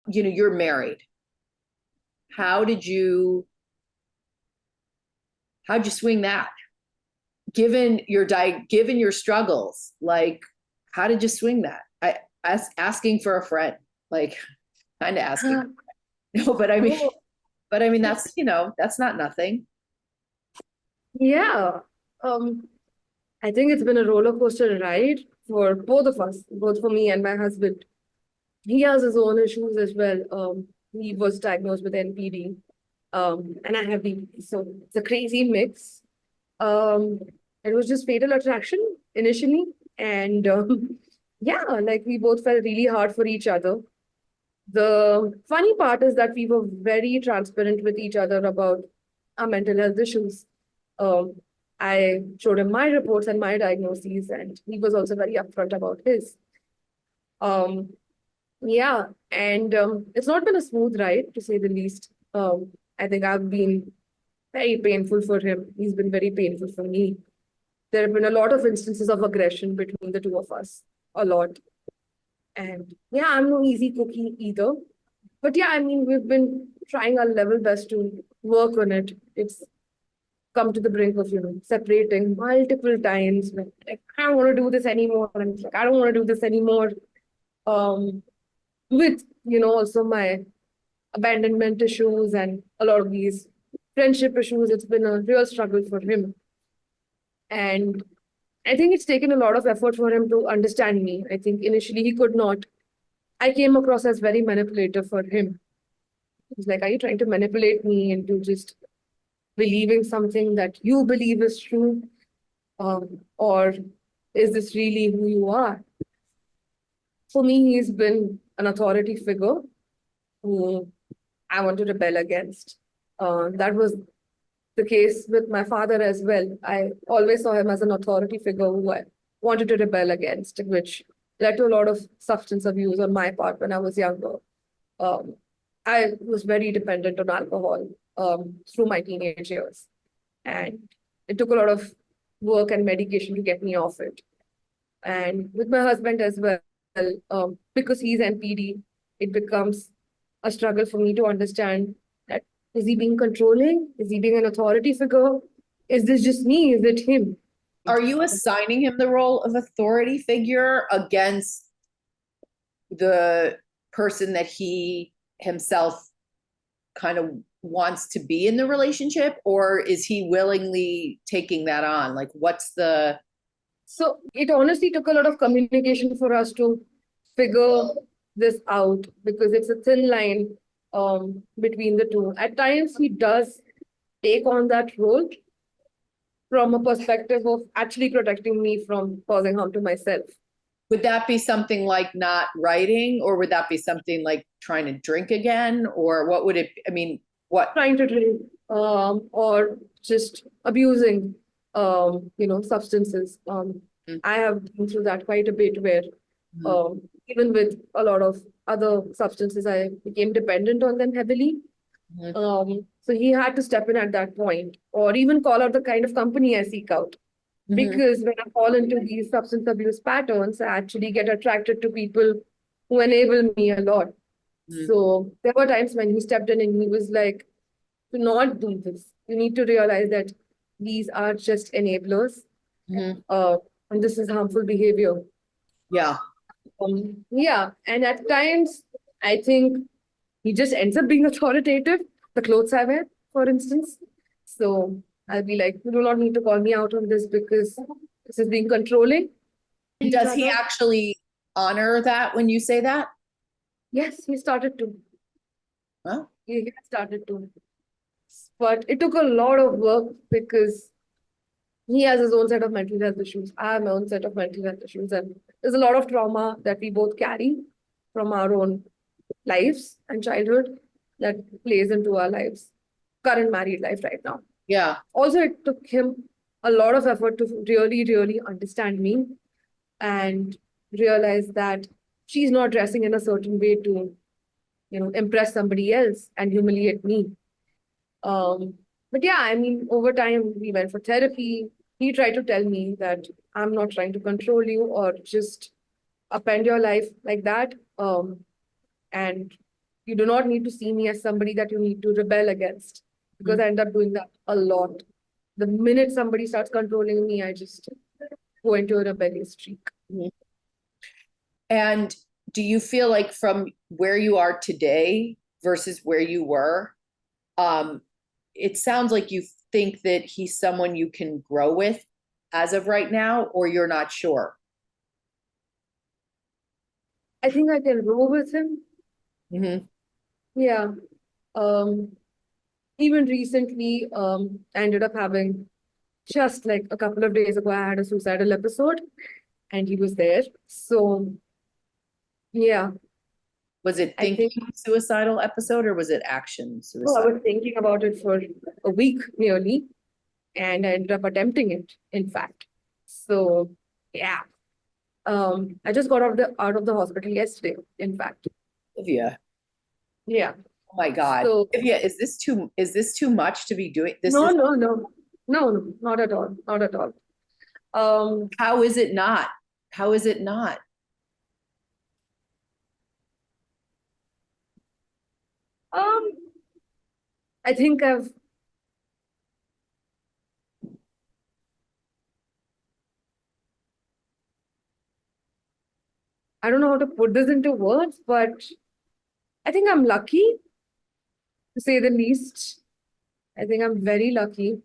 you're married. How did you how'd you swing that? Given your struggles, like how did you swing that? Asking for a friend, like kind of asking. No, Oh, but I mean that's that's not nothing. yeah. Um, I think it's been a roller coaster ride for both of us, both for me and my husband. He has his own issues as well. He was diagnosed with NPD, and I have BPD. So it's a crazy mix. Um, it was just fatal attraction initially, and yeah, like we both felt really hard for each other. The funny part is that we were very transparent with each other about our mental health issues. Um, I showed him my reports and my diagnoses, and he was also very upfront about his. Um, yeah, and it's not been a smooth ride, to say the least. I think I've been very painful for him. He's been very painful for me. There have been a lot of instances of aggression between the two of us, a lot. And yeah, I'm no easy cookie either. But yeah, I mean, we've been trying our level best to work on it. It's come to the brink of, separating multiple times. Like, I don't want to do this anymore. And it's like, I don't want to do this anymore. Um, with, also my abandonment issues and a lot of these friendship issues, it's been a real struggle for him. And I think it's taken a lot of effort for him to understand me. I think initially he could not. I came across as very manipulative for him. He's like, are you trying to manipulate me into just believing something that you believe is true? Or is this really who you are? For me, he's been an authority figure who I want to rebel against. That was the case with my father as well. I always saw him as an authority figure who I wanted to rebel against, which led to a lot of substance abuse on my part when I was younger. Um, I was very dependent on alcohol through my teenage years, and it took a lot of work and medication to get me off it. And with my husband as well, because he's NPD, it becomes a struggle for me to understand that is he being controlling? Is he being an authority figure? Is this just me? Is it him? Are you assigning him the role of authority figure against the person that he himself kind of wants to be in the relationship, or is he willingly taking that on? Like what's the So it honestly took a lot of communication for us to figure this out because it's a thin line between the two. At times, he does take on that role from a perspective of actually protecting me from causing harm to myself. would that be something like not writing, or would that be something like trying to drink again, or what would it I mean, what Trying to drink or just abusing, substances. I have been through that quite a bit where Mhm. even with a lot of other substances, I became dependent on them heavily. Mhm. So he had to step in at that point, or even call out the kind of company I seek out. Mhm. Because when I fall into these substance abuse patterns, I actually get attracted to people who enable me a lot. Mhm. So there were times when he stepped in and he was like, to not do this. You need to realize that these are just enablers, Mhm. uh, and this is harmful behavior. Yeah. Yeah, and at times I think he just ends up being authoritative. The clothes I wear, for instance. So I'll be like, you do not need to call me out on this because this is being controlling each Does he other. actually honor that when you say that? Yes, he started to. Well, He started to. But it took a lot of work because he has his own set of mental health issues. I have my own set of mental health issues. And there's a lot of trauma that we both carry from our own lives and childhood that plays into our lives, current married life right now. yeah. Also, it took him a lot of effort to really, really understand me and realize that she's not dressing in a certain way to, impress somebody else and humiliate me. But yeah, I mean, over time, we went for therapy. He tried to tell me that I'm not trying to control you or just upend your life like that. And You do not need to see me as somebody that you need to rebel against, because I end up doing that a lot. The minute somebody starts controlling me, I just go into a rebellious streak. And do you feel like from where you are today versus where you were, it sounds like you think that he's someone you can grow with as of right now, or you're not sure? I think I can roll with him. Mm-hmm. Yeah. Even recently, I ended up having just like a couple of days ago, I had a suicidal episode and he was there. So, yeah, Was it I thinking think suicidal episode or was it action I suicide? was thinking about it for a week nearly, and I ended up attempting it, in fact. So, yeah. I just got out of the hospital yesterday, in fact. Divya, Yeah. oh my God. So, Divya, is this too much to be doing? This no, is, no, no, no, no, not at all, not at all. Um, how is it not? How is it not? um, I think I don't know how to put this into words, but I think I'm lucky, to say the least. I think I'm very lucky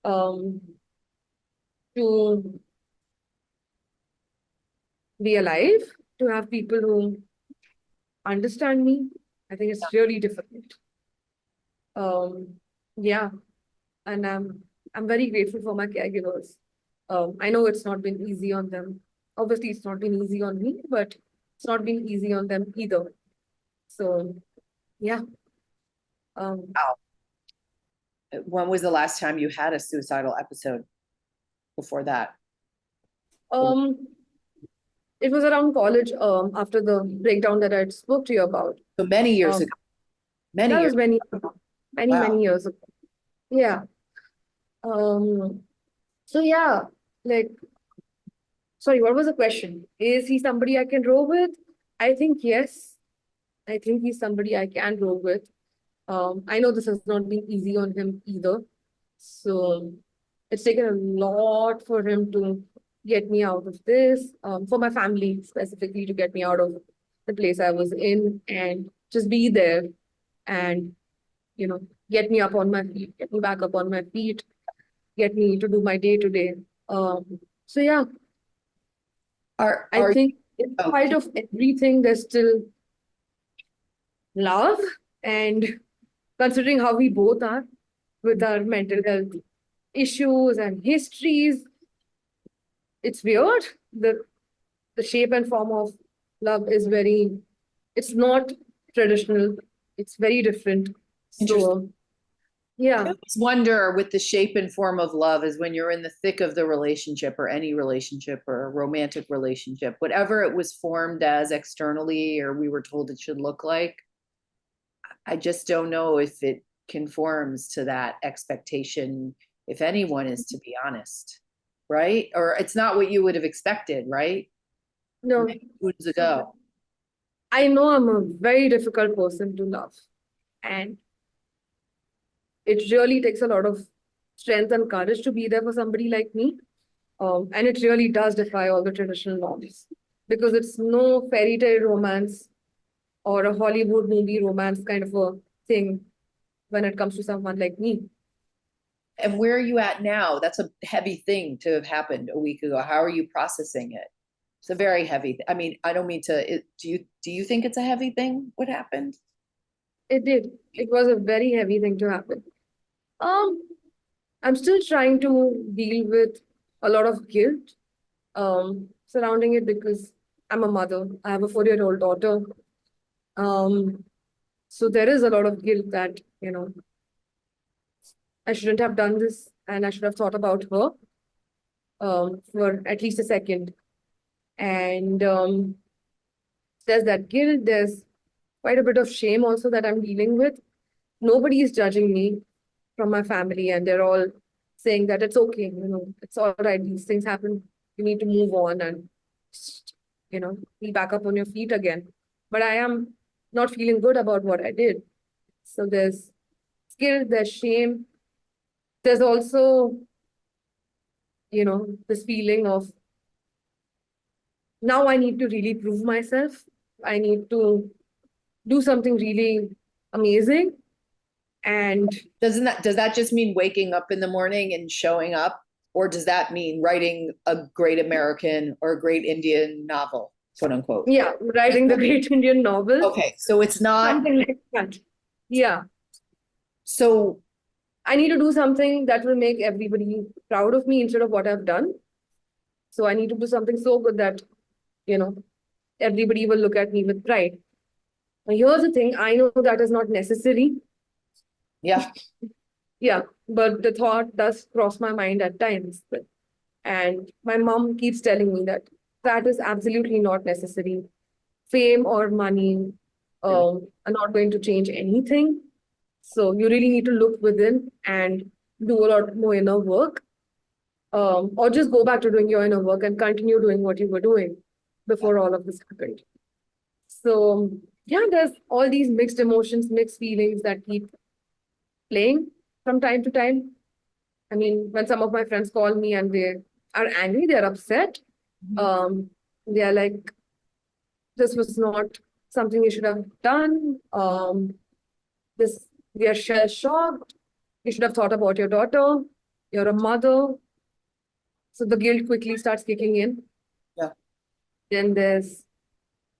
um, to be alive, to have people who understand me. I think it's really difficult. Um, yeah, and I'm very grateful for my caregivers. I know it's not been easy on them. Obviously, it's not been easy on me, but it's not been easy on them either. So, yeah. Um, When was the last time you had a suicidal episode before that? um, it was around college, after the breakdown that I spoke to you about. So many years Um, ago, many that years. was many Wow. years ago. Yeah. Um, so yeah, like, sorry, what was the question? Is he somebody I can roll with? I think yes. I think he's somebody I can roll with. I know this has not been easy on him either. So it's taken a lot for him to get me out of this, for my family specifically to get me out of the place I was in and just be there and, get me up on my feet, get me back up on my feet, get me to do my day to day. So yeah, I Are think in you, spite of everything, there's still love. And considering how we both are with our mental health issues and histories, it's weird. The shape and form of love is it's not traditional. It's very different. interesting. So yeah, I always wonder with the shape and form of love is when you're in the thick of the relationship or any relationship or a romantic relationship, whatever it was formed as externally or we were told it should look like, I just don't know if it conforms to that expectation, if anyone is, to be honest, right? Or it's not what you would have expected, right? no, Many moons ago. I know I'm a very difficult person to love. And it really takes a lot of strength and courage to be there for somebody like me. And it really does defy all the traditional norms because it's no fairy tale romance or a Hollywood movie romance kind of a thing when it comes to someone like me. And where are you at now? That's a heavy thing to have happened a week ago. How are you processing it? It's a very heavy. I mean, I don't mean to. Do you think it's a heavy thing? What happened? It did. It was a very heavy thing to happen. Um, I'm still trying to deal with a lot of guilt surrounding it because I'm a mother. I have a 4-year-old daughter. Um, so there is a lot of guilt that, I shouldn't have done this and I should have thought about her for at least a second. And there's that guilt, there's quite a bit of shame also that I'm dealing with. Nobody is judging me from my family, and they're all saying that it's okay, it's all right, these things happen. You need to move on and just, be back up on your feet again. But I am not feeling good about what I did. So there's guilt, there's shame. There's also, this feeling of now I need to really prove myself. I need to do something really amazing. And does that just mean waking up in the morning and showing up? Or does that mean writing a great American or a great Indian novel, quote unquote? yeah, writing the great Indian novel, Okay, so it's not. something like that. Yeah. So I need to do something that will make everybody proud of me instead of what I've done. So I need to do something so good that, everybody will look at me with pride. Now, here's the thing, I know that is not necessary. yeah, Yeah, but the thought does cross my mind at times. And my mom keeps telling me that that is absolutely not necessary. Fame or money are not going to change anything. So you really need to look within and do a lot more inner work. Or just go back to doing your inner work and continue doing what you were doing before all of this happened. So yeah, there's all these mixed emotions, mixed feelings that keep playing from time to time. I mean, when some of my friends call me and they are angry, they're upset. They are like, this was not something you should have done. This we are shell shocked. You should have thought about your daughter. You're a mother. So the guilt quickly starts kicking in. yeah. Then there's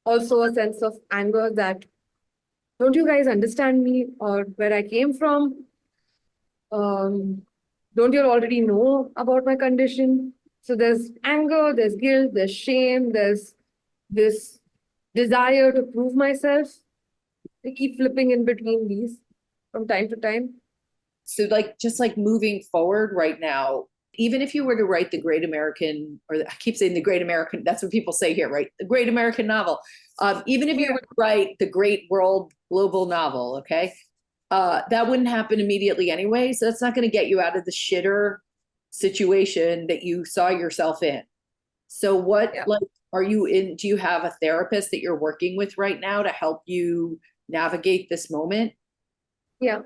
also a sense of anger that don't you guys understand me or where I came from? Don't you already know about my condition? So there's anger, there's guilt, there's shame, there's this desire to prove myself. I keep flipping in between these from time to time. So just moving forward right now, even if you were to write the great American, or I keep saying the great American, that's what people say here, right? The great American novel. Even if you were to write the great world global novel, okay, that wouldn't happen immediately anyway. So that's not going to get you out of the shitter situation that you saw yourself in. So what, are you in, do you have a therapist that you're working with right now to help you navigate this moment? Yeah.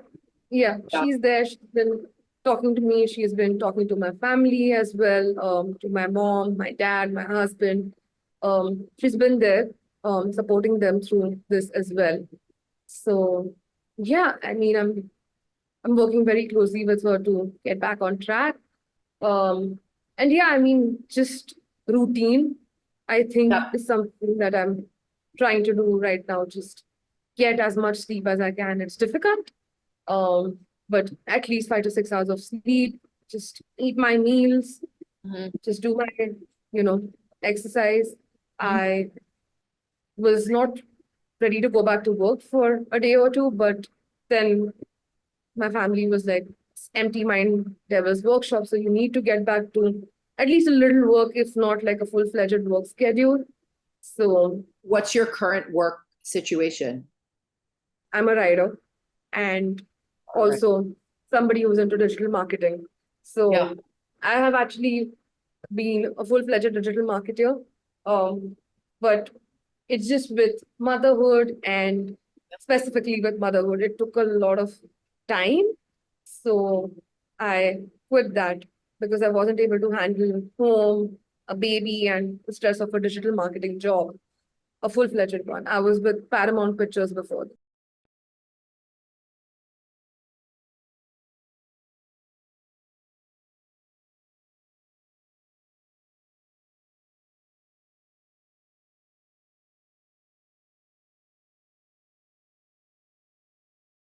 She's there. She's been talking to me. She's been talking to my family as well, to my mom, my dad, my husband. She's been there, supporting them through this as well. So yeah, I mean, I'm working very closely with her to get back on track. And yeah, I mean, just routine, I think Yeah. is something that I'm trying to do right now. Just get as much sleep as I can. It's difficult, but at least 5 to 6 hours of sleep, just eat my meals, just do my, exercise. I was not ready to go back to work for a day or two, but then my family was like, empty mind devil's workshop. So you need to get back to at least a little work, if not like a full-fledged work schedule. So what's your current work situation? I'm a writer and also somebody who's into digital marketing. So I have actually been a full-fledged digital marketer. But it's just with motherhood and specifically with motherhood, it took a lot of time. So I quit that because I wasn't able to handle home, a baby, and the stress of a digital marketing job, a full-fledged one. I was with Paramount Pictures before.